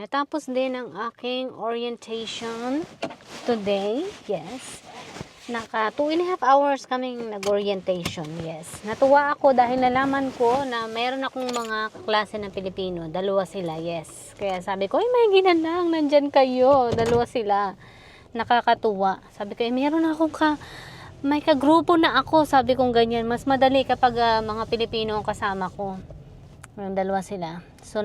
natapos din ang aking orientation today. Yes. Naka 2.5 hours kaming nag-orientation. Yes. Natuwa ako dahil nalaman ko na mayroon akong mga kaklase ng Pilipino. Dalawa sila. Yes. Kaya sabi ko, ay may ginanang, nandyan kayo. Dalawa sila. Nakakatuwa. Sabi ko, mayroon akong may kagrupo na ako. Sabi kong ganyan. Mas madali kapag mga Pilipino ang kasama ko. Yung dalawa sila. So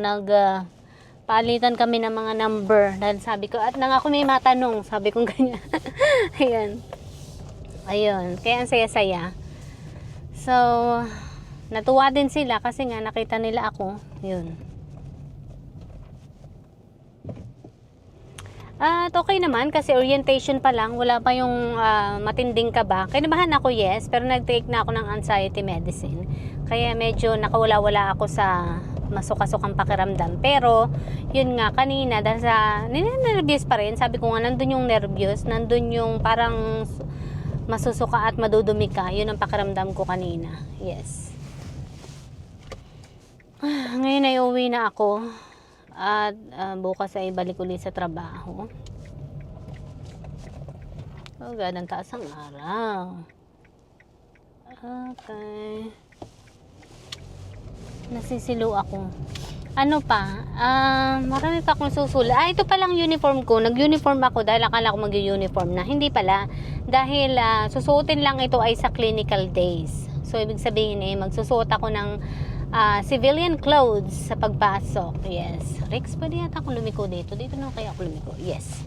palitan kami ng mga number. Dahil sabi ko, at nang ako may matanong. Sabi kong ganyan. Ayan. Ayun, kaya ang saya-saya. So, natuwa din sila kasi nga nakita nila ako. Yun. At okay naman kasi orientation pa lang, wala pa yung matinding kaba. Kinabahan ako, yes, pero nag-take na ako ng anxiety medicine. Kaya medyo nakawala-wala ako sa masukasukang pakiramdam. Pero, yun nga, kanina, dahil sa nervous pa rin, sabi ko nga, nandun yung nervous, nandun yung parang masusuka at madudumi ka. Yun ang pakiramdam ko kanina. Yes. Ngayon ay uwi na ako. At bukas ay balik ulit sa trabaho. Oh, ganang taas ang araw. Okay. Nasisilo ako. Ano pa? Marami pa akong susulat. Ito pa lang uniform ko. Nag-uniform ako dahil akala ko mag-uniform na. Hindi pala. Dahil susuotin lang ito ay sa clinical days. So, ibig sabihin magsusuot ako ng civilian clothes sa pagpasok. Yes. Rex, pwede yata akong lumiko dito. Dito na kaya ako lumiko. Yes.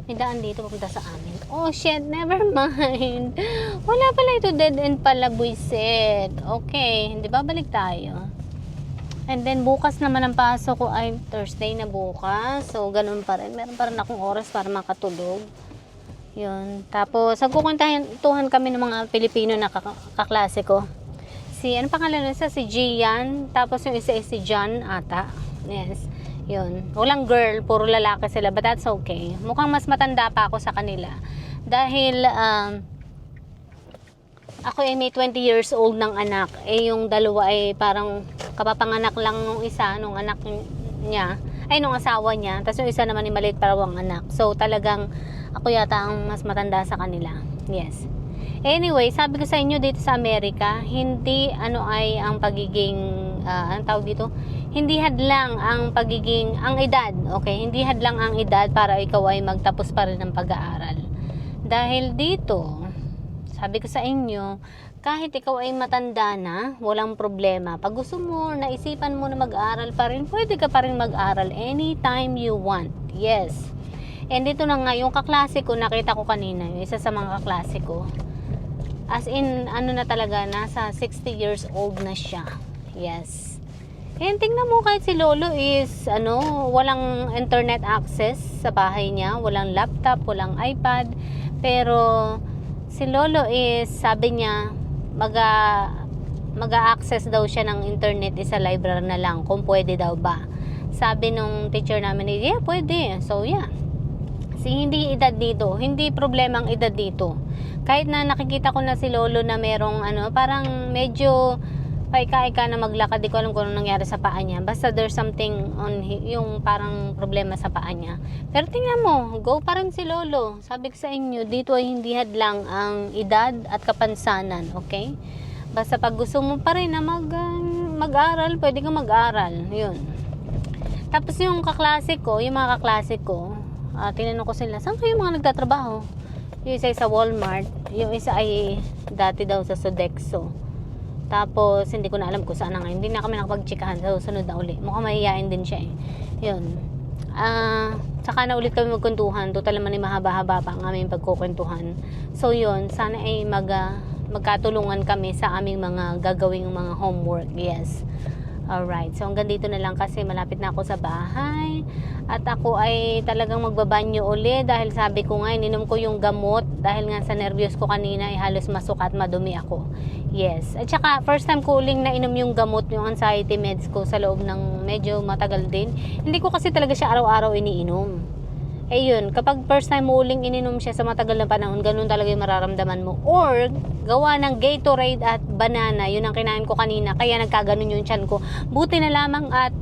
May daan dito papunta sa amin. Oh, shit. Never mind. Wala pala ito. Dead end pala, buisit. Okay. Hindi ba? Balik tayo. And then, bukas naman ang pasok ko ay Thursday na bukas. So, ganun pa rin. Meron pa rin akong oras para makatulog. Yun. Tapos, nagkukuntuhan kami ng mga Pilipino na kaklase ko. Ano pangalan nun? Si Gian. Tapos, yung isa si John ata. Yes. Yun. Walang girl. Puro lalaki sila. But that's okay. Mukhang mas matanda pa ako sa kanila. Dahil, ako ay may 20 years old ng anak. Yung dalawa ay parang kapapanganak lang nung isa, nung anak niya. Nung asawa niya. Tapos yung isa naman ay maliit parawang anak. So talagang ako yata ang mas matanda sa kanila. Yes. Anyway, sabi ko sa inyo dito sa Amerika, hindi ay ang pagiging, ang tawag dito? Hindi hadlang ang edad. Okay? Hindi hadlang ang edad para ikaw ay magtapos pa rin ng pag-aaral. Dahil dito, sabi ko sa inyo, kahit ikaw ay matanda na, walang problema. Pag gusto mo, naisipan mo na mag-aral pa rin, pwede ka pa rin mag-aral anytime you want. Yes. And dito na nga, yung kaklase ko, nakita ko kanina, yung isa sa mga kaklase ko. As in, na talaga, nasa 60 years old na siya. Yes. And tingnan mo, kahit si Lolo is, walang internet access sa bahay niya, walang laptop, walang iPad, pero si Lolo is, sabi niya, mag-a-access daw siya ng internet sa library na lang, kung pwede daw ba. Sabi nung teacher namin, yeah, pwede. So, yeah. Kasi hindi edad dito. Hindi problema ang edad dito. Kahit na nakikita ko na si Lolo na merong, parang medyo paika-ika na maglakad. Di ko alam kung anong nangyari sa paa niya. Basta there's something on yung parang problema sa paa niya. Pero tingnan mo, go pa rin si Lolo. Sabi ko sa inyo, dito ay hindi hadlang ang edad at kapansanan, okay? Basta pag gusto mo pa rin na mag-aral, pwede kang mag-aral. Yun. Tapos yung mga kaklase ko, tinanong ko sila, saan kayo mga nagtatrabaho? Yung isa ay sa Walmart, yung isa ay dati daw sa Sodexo. Tapos, hindi ko na alam kung saan na ngayon. Hindi na kami nakapag-chikahan. So, sunod na uli. Mukhang mahihain din siya Yun. Saka na ulit kami magkwentuhan. Total naman ay mahaba-haba pa ang aming pagkukwentuhan. So, yun. Sana ay magkatulungan kami sa aming mga gagawing mga homework. Yes. Alright. So, hanggang dito na lang kasi malapit na ako sa bahay. At ako ay talagang magbabanyo uli dahil sabi ko nga, ininom ko yung gamot dahil nga sa nervyos ko kanina ay halos masuka at madumi ako. Yes. At saka, first time ko uling nainom yung gamot, yung anxiety meds ko sa loob ng medyo matagal din. Hindi ko kasi talaga siya araw-araw iniinom. Yun, kapag first time mo uling ininom siya sa matagal na panahon, ganun talaga yung mararamdaman mo. Or, gawa ng Gatorade at banana, yun ang kinain ko kanina, kaya nagkaganon yung tiyan ko. Buti na lamang at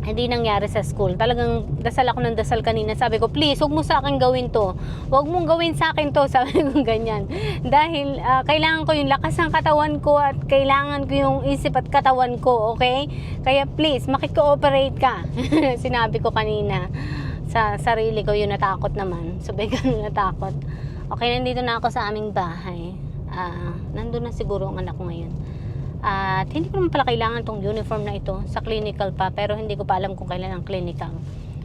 Hindi nangyari sa school. Talagang dasal ako ng dasal kanina. Sabi ko, please, huwag mo sa akin gawin to. Huwag mong gawin sa akin to. Sabi ko ganyan. Dahil kailangan ko yung lakas ng katawan ko at kailangan ko yung isip at katawan ko, okay? Kaya please, makikooperate ka. Sinabi ko kanina sa sarili ko, yung natakot naman. Sabi ko, natakot. Okay, nandito na ako sa aming bahay. Nandun na siguro ang anak ko ngayon. At hindi ko naman pala kailangan tong uniform na ito sa clinical pa, pero hindi ko pa alam kung kailan ang clinical.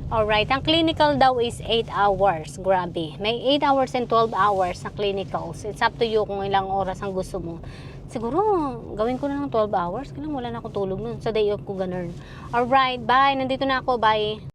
Alright, ang clinical daw is 8 hours. Grabe. May 8 hours and 12 hours na clinicals. It's up to you kung ilang oras ang gusto mo. Siguro, gawin ko na ng 12 hours. Kailangan wala na akong tulog nun. Sa day off ko ganun. Alright, bye. Nandito na ako. Bye.